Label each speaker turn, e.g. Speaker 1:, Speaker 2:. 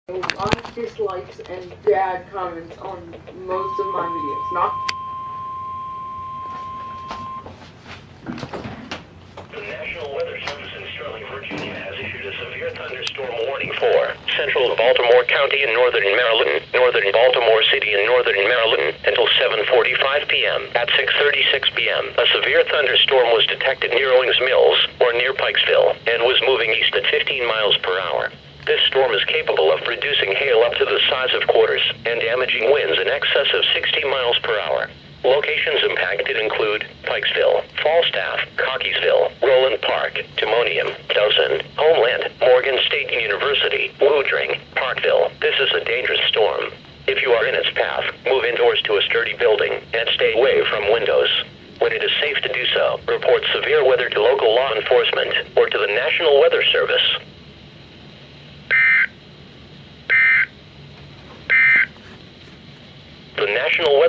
Speaker 1: A lot of dislikes and bad comments on most of my videos. Not
Speaker 2: the National Weather Service in Sterling, Virginia has issued a severe thunderstorm warning for central Baltimore County in northern Maryland, northern Baltimore City and northern Maryland until 7:45 p.m. At 6:36 p.m., a severe thunderstorm was detected near Owings Mills, or near Pikesville, and was moving east at 15 miles per hour. This storm is capable of producing hail up to the size of quarters and damaging winds in excess of 60 miles per hour. Locations impacted include Pikesville, Falstaff, Cockeysville, Roland Park, Timonium, Dawson, Homeland, Morgan State University, Woodring, Parkville. This is a dangerous storm. If you are in its path, move indoors to a sturdy building and stay away from windows. When it is safe to do so, report severe weather to local law enforcement or to the National Weather Service. The National Weather